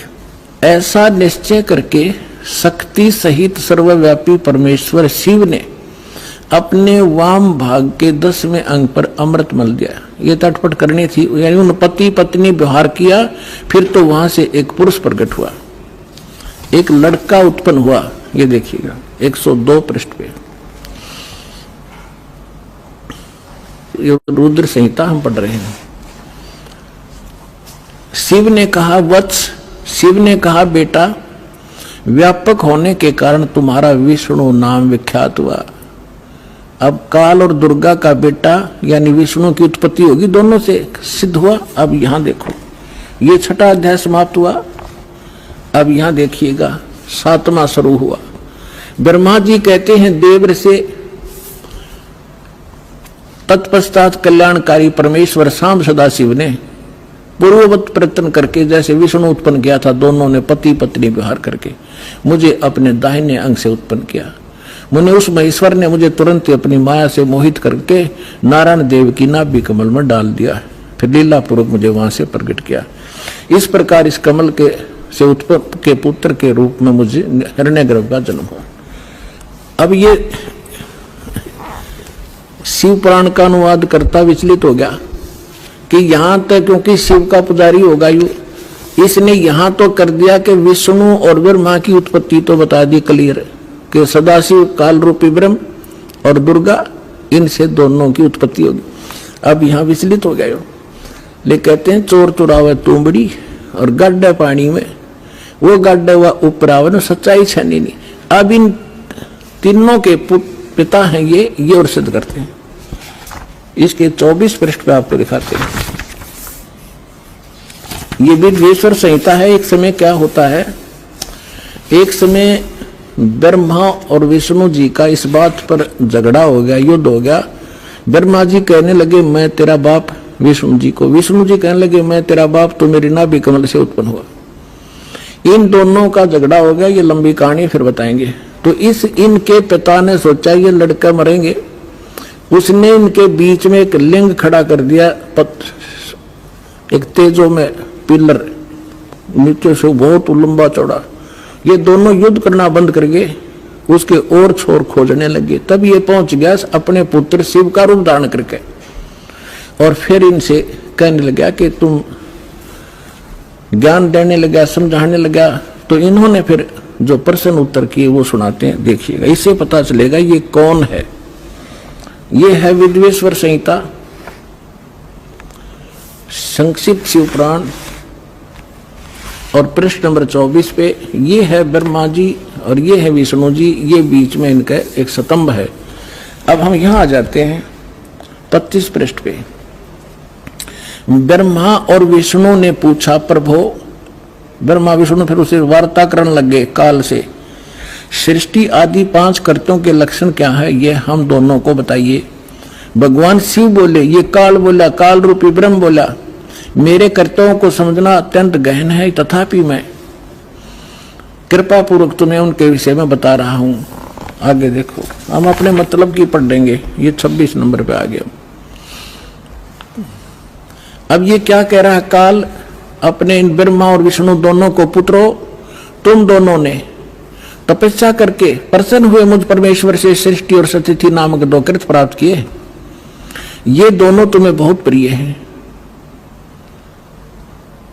ऐसा निश्चय करके शक्ति सहित सर्वव्यापी परमेश्वर शिव ने अपने वाम भाग के 10वें अंग पर अमृत मल दिया। ये तटपट करनी थी, यानी उन पति पत्नी व्यवहार किया। फिर तो वहां से एक पुरुष प्रकट हुआ, एक लड़का उत्पन्न हुआ। ये देखिएगा 102 पृष्ठ पे रुद्र संहिता हम पढ़ रहे हैं। शिव ने कहा वत्स, शिव ने कहा बेटा, व्यापक होने के कारण तुम्हारा विष्णु नाम विख्यात हुआ। अब काल और दुर्गा का बेटा यानी विष्णु की उत्पत्ति होगी, दोनों से सिद्ध हुआ। अब यहां देखो, ये 6वां अध्याय समाप्त हुआ। अब यहां देखिएगा 7वां शुरू हुआ। ब्रह्मा जी कहते हैं देवर से, तत्पश्चात कल्याणकारी परमेश्वर शाम सदाशिव ने पूर्ववत प्रयत्न करके जैसे विष्णु उत्पन्न किया था, दोनों ने पति पत्नी व्यवहार करके मुझे अपने दाहिने अंग से उत्पन्न किया। मुझे उस महेश्वर ने मुझे तुरंत अपनी माया से मोहित करके नारायण देव की नाभि कमल में डाल दिया, फिर लीला पूर्वक मुझे वहां से प्रकट किया। इस प्रकार इस कमल के से उत्पन्न के पुत्र के रूप में मुझे हिरण्यगर्भ का जन्म हुआ। अब ये शिव पुराण का अनुवाद करता विचलित हो गया कि यहां तक, क्योंकि शिव का पुजारी होगा यू, इसने यहां तो कर दिया कि विष्णु और ब्रह्मा की उत्पत्ति तो बता दी क्लियर कि सदाशिव काल रूपी ब्रह्म और दुर्गा, इनसे दोनों की उत्पत्ति होगी। अब यहां विचलित हो गए, ले कहते हैं चोर चुरावे तुमड़ी और गड्ढे पानी में, वो गड्ढे हुआ उपरावन सच्चाई छनी नहीं। अब इन तीनों के पिता हैं ये और सिद्ध करते हैं। इसके 24 पृष्ठ पे आपको दिखाते हैं। ये विद्वेश्वर संहिता है। एक समय क्या होता है, एक समय ब्रह्मा और विष्णु जी का इस बात पर झगड़ा हो गया, युद्ध हो गया। ब्रह्मा जी कहने लगे मैं तेरा बाप विष्णु जी को, विष्णु जी कहने लगे मैं तेरा बाप, तो मेरी नाभि कमल से उत्पन्न हुआ। इन दोनों का झगड़ा हो गया। ये लंबी कहानी फिर बताएंगे। तो इनके पिता ने सोचा ये लड़का मरेंगे, उसने इनके बीच में एक लिंग खड़ा कर दिया, एक तेजो में पिलर, नीचे से बहुत लंबा चौड़ा। ये दोनों युद्ध करना बंद करके उसके और छोर खोजने लगे। तब ये पहुंच गया अपने पुत्र शिव का रूप धारण करके, और फिर इनसे कहने लगा कि तुम ज्ञान देने लगा, समझाने लगा। तो इन्होंने फिर जो प्रश्न उत्तर किए वो सुनाते हैं, देखिएगा, इससे पता चलेगा ये कौन है। ये है विद्वेश्वर संहिता, संक्षिप्त शिवपुराण, और पृष्ठ नंबर 24 पे ये है ब्रह्मा जी और ये है विष्णु जी, ये बीच में इनका एक स्तंभ है। अब हम यहां आ जाते हैं 25 पृष्ठ पे। ब्रह्मा और विष्णु ने पूछा, प्रभु, ब्रह्मा विष्णु फिर उसे वार्ता करने लगे काल से, सृष्टि आदि 5 कर्तों के लक्षण क्या है, ये हम दोनों को बताइए। भगवान शिव बोले, ये काल बोला, काल रूपी ब्रह्म बोला, मेरे कर्तव्यों को समझना अत्यंत गहन है, तथापि मैं कृपा पूर्वक तुम्हें उनके विषय में बता रहा हूं। आगे देखो, हम अपने मतलब की पढ़ लेंगे, ये 26 नंबर पे आ गया। अब ये क्या कह रहा है काल अपने इन ब्रह्मा और विष्णु दोनों को, पुत्रों, तुम दोनों ने तपस्या करके प्रसन्न हुए मुझ परमेश्वर से सृष्टि और सतिथि नामक 2 कृत प्राप्त किए। ये दोनों तुम्हें बहुत प्रिय हैं।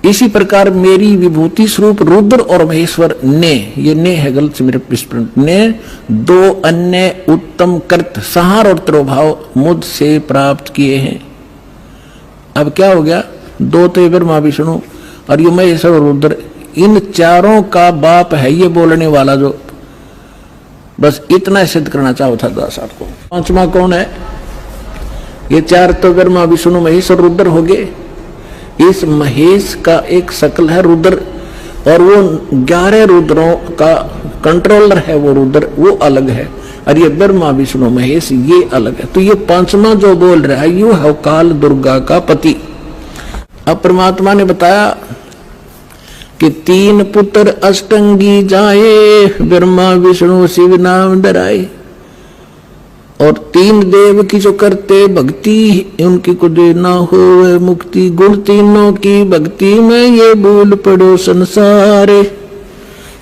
इसी प्रकार मेरी विभूति स्वरूप रुद्र और महेश्वर ने, ये ने है गलत से मेरे विस्मृत, ने 2 अन्य उत्तम कृत संहार और तिरोभाव मुझसे प्राप्त किए हैं। अब क्या हो गया, 2 तो ब्रह्मा विष्णु और ये महेश्वर और रुद्र, इन चारों का बाप है ये बोलने वाला, जो बस इतना सिद्ध करना चाहो था दास आपको। 5वां कौन है, ये 4 तो ब्रह्मा विष्णु महेश और रुद्र हो गए। इस महेश का एक शकल है रुद्र, और वो 11 रुद्रों का कंट्रोलर है वो रुद्र, वो अलग है, और ये ब्रह्मा विष्णु महेश ये अलग है। तो ये 5वां जो बोल रहा है यू है काल दुर्गा का पति। अब परमात्मा ने बताया कि 3 पुत्र अष्टंगी जाए, ब्रह्मा विष्णु शिव नाम डराए, और 3 देव की जो करते भक्ति, उनकी को देना हो मुक्ति, गुण तीनों की भक्ति में ये भूल पड़ो संसारे,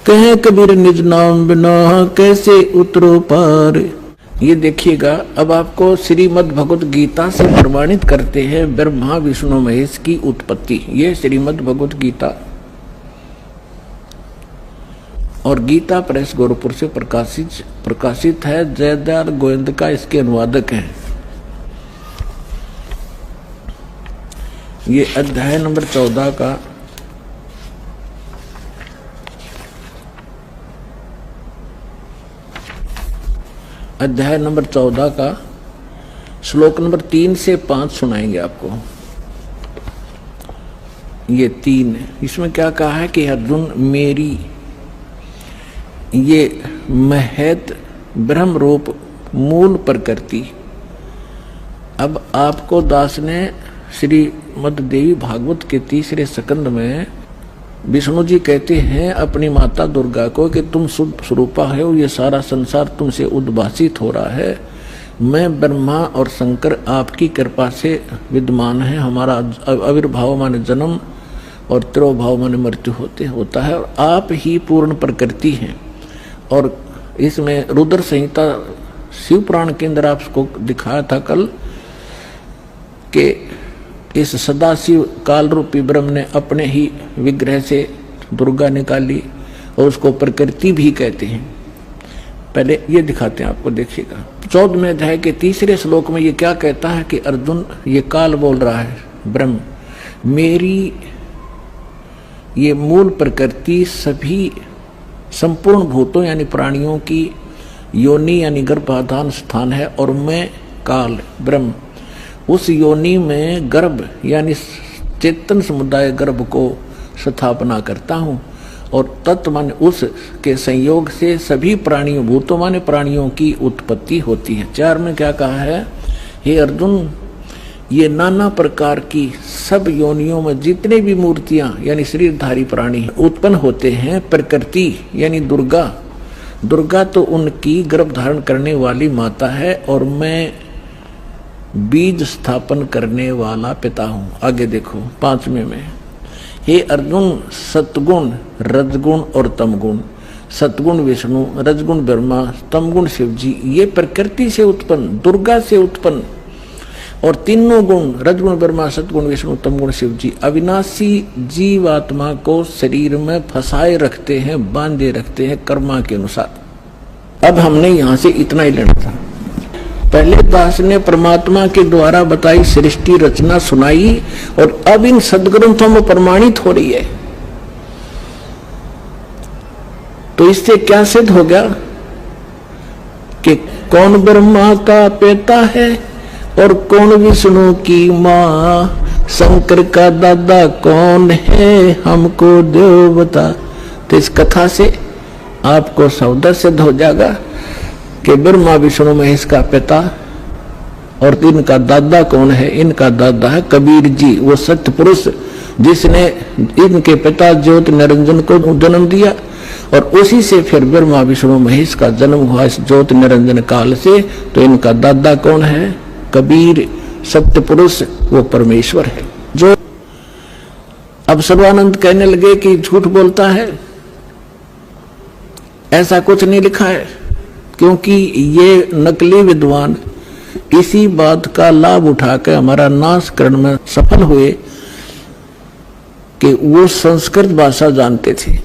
कहे कबीर निज नाम बिना कैसे उतरो पार। ये देखिएगा, अब आपको श्रीमद् भगवत गीता से प्रमाणित करते हैं ब्रह्मा विष्णु महेश की उत्पत्ति। ये श्रीमद् भगवत गीता और गीता प्रेस गोरखपुर से प्रकाशित है। जयदयाल गोविंद का इसके अनुवादक हैं। ये अध्याय नंबर 14 का अध्याय नंबर 14 का श्लोक नंबर 3 से 5 सुनाएंगे आपको। ये 3 इसमें क्या कहा है कि अर्जुन मेरी ये महत ब्रह्म रूप मूल प्रकृति। अब आपको दास ने श्रीमद् देवी भागवत के 3रे स्कंद में विष्णु जी कहते हैं अपनी माता दुर्गा को कि तुम शुद्ध स्वरूपा हो, ये सारा संसार तुमसे उद्भासित हो रहा है। मैं ब्रह्मा और शंकर आपकी कृपा से विद्यमान है। हमारा आविर्भाव माने जन्म और तिरोभाव माने मृत्यु होता है, और आप ही पूर्ण प्रकृति हैं। और इसमें रुद्र संहिता शिव पुराण के अंदर आपको दिखाया था कल कि इस सदाशिव काल रूपी ब्रह्म ने अपने ही विग्रह से दुर्गा निकाली, और उसको प्रकृति भी कहते हैं। पहले ये दिखाते हैं आपको, देखिएगा 14वें अध्याय के 3रे श्लोक में ये क्या कहता है कि अर्जुन, ये काल बोल रहा है ब्रह्म, मेरी ये मूल प्रकृति सभी संपूर्ण भूतों यानी प्राणियों की योनि यानी गर्भाधान स्थान है, और मैं काल ब्रह्म उस योनि में गर्भ यानी चेतन समुदाय गर्भ को स्थापना करता हूँ, और तत्व माने उस के संयोग से सभी प्राणियों भूतों माने प्राणियों की उत्पत्ति होती है। 4 में क्या कहा है, हे अर्जुन, ये नाना प्रकार की सब योनियों में जितने भी मूर्तियां यानी शरीरधारी प्राणी उत्पन्न होते हैं, प्रकृति यानी दुर्गा तो उनकी गर्भ धारण करने वाली माता है, और मैं बीज स्थापन करने वाला पिता हूं। आगे देखो 5वें में, हे अर्जुन, सतगुण रजगुण और तमगुण, सतगुण विष्णु, रजगुण ब्रह्मा, तमगुण शिव जी, ये प्रकृति से उत्पन्न दुर्गा से उत्पन्न, और तीनों गुण रजगुण ब्रह्मा सतगुण विष्णु तमगुण शिव जी अविनाशी जीवात्मा को शरीर में फंसाए रखते हैं, बांधे रखते हैं कर्मा के अनुसार। अब हमने यहां से इतना ही लेना था। पहले दास ने परमात्मा के द्वारा बताई सृष्टि रचना सुनाई और अब इन सदग्रंथों में प्रमाणित हो रही है। तो इससे क्या सिद्ध हो गया कि कौन ब्रह्मा का पिता है और कौन विष्णु की माँ, शंकर का दादा कौन है हमको देव बता। तो इस कथा से आपको सौदा सिद्ध हो जाएगा कि ब्रह्मा विष्णु महेश का पिता और इनका दादा कौन है। इनका दादा है कबीर जी, वो सत्य पुरुष जिसने इनके पिता ज्योति निरंजन को जन्म दिया और उसी से फिर ब्रह्मा विष्णु महेश का जन्म हुआ इस ज्योति निरंजन काल से। तो इनका दादा कौन है? कबीर सत्य पुरुष, वो परमेश्वर है। जो अब सर्वानंद कहने लगे कि झूठ बोलता है, ऐसा कुछ नहीं लिखा है, क्योंकि ये नकली विद्वान इसी बात का लाभ उठाकर हमारा नाश करने में सफल हुए कि वो संस्कृत भाषा जानते थे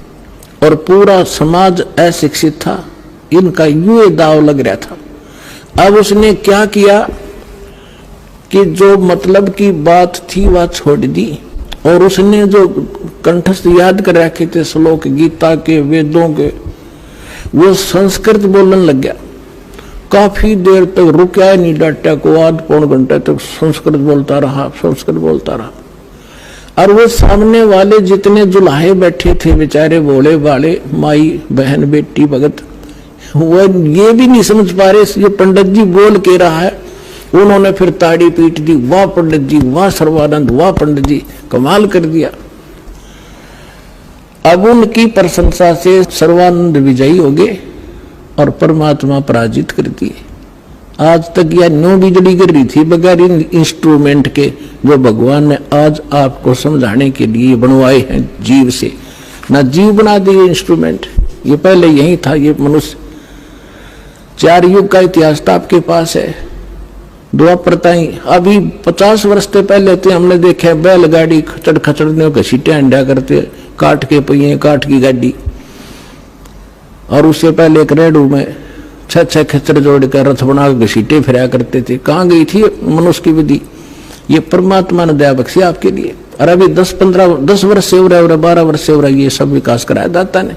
और पूरा समाज अशिक्षित था। इनका यूं दाव लग रहा था। अब उसने क्या किया कि जो मतलब की बात थी वह छोड़ दी और उसने जो कंठस्थ याद कर रखे थे श्लोक गीता के, वेदों के, वो संस्कृत बोलने लग गया। काफी देर तक रुका ही नहीं, डाटा को आध पौन घंटे तक संस्कृत बोलता रहा। और वो सामने वाले जितने जुलाहे बैठे थे बेचारे भोले भाले माई बहन बेटी भगत, वो ये भी नहीं समझ पा रहे ये पंडित जी बोल के रहा है। उन्होंने फिर ताड़ी पीट दी, वाह पंडित जी, वाह सर्वानंद, वाह पंडित जी, कमाल कर दिया। अब उनकी प्रशंसा से सर्वानंद विजयी हो गए और परमात्मा पराजित कर दिए। आज तक यह न्यू बिजली गिर रही थी बगैर इन इंस्ट्रूमेंट के, जो भगवान ने आज आपको समझाने के लिए बनवाए हैं जीव से। ना जीव बना दिए इंस्ट्रूमेंट, ये पहले यही था। ये मनुष्य 4 युग का इतिहास तो आपके पास है। द्वापर ताई अभी 50 वर्ष से पहले थे हमने देखे बैलगाड़ी खचड़ खचड़ने घसीटे अंडा करते, काट के पहिए, काट की गाड़ी। और उससे पहले एक रेडू में 6 खच्चर जोड़ कर रथ बना के घसीटे फिरा करते थे। कहाँ गई थी मनुष्य की विधि? ये परमात्मा ने दया बख्शी आपके लिए। और अभी 10 वर्ष से हो रहा है, 12 वर्ष से हो रहा है, ये सब विकास कराया दाता ने,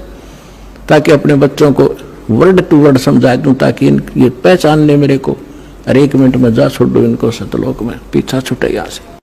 ताकि अपने बच्चों को वर्ड टू वर्ड समझा दूं, ताकि ये पहचान ले मेरे को। और 1 मिनट में जा छोड़ दो इनको सतलोक में, पीछा छुटे यहाँ से।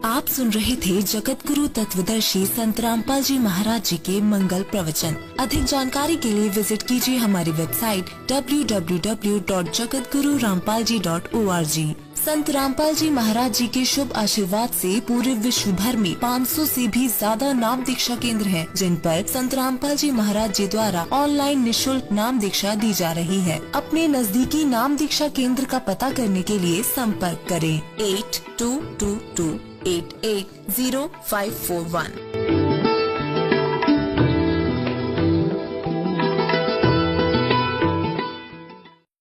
आप सुन रहे थे जगत गुरु तत्वदर्शी संत रामपाल जी महाराज जी के मंगल प्रवचन। अधिक जानकारी के लिए विजिट कीजिए हमारी वेबसाइट www.jagatgururampalji.org। संत रामपाल जी महाराज जी के शुभ आशीर्वाद से पूरे विश्व भर में 500 से भी ज्यादा नाम दीक्षा केंद्र हैं, जिन पर संत रामपाल जी महाराज जी द्वारा ऑनलाइन निशुल्क नाम दीक्षा दी जा रही है। अपने नजदीकी नाम दीक्षा केंद्र का पता करने के लिए संपर्क करें 8222880541।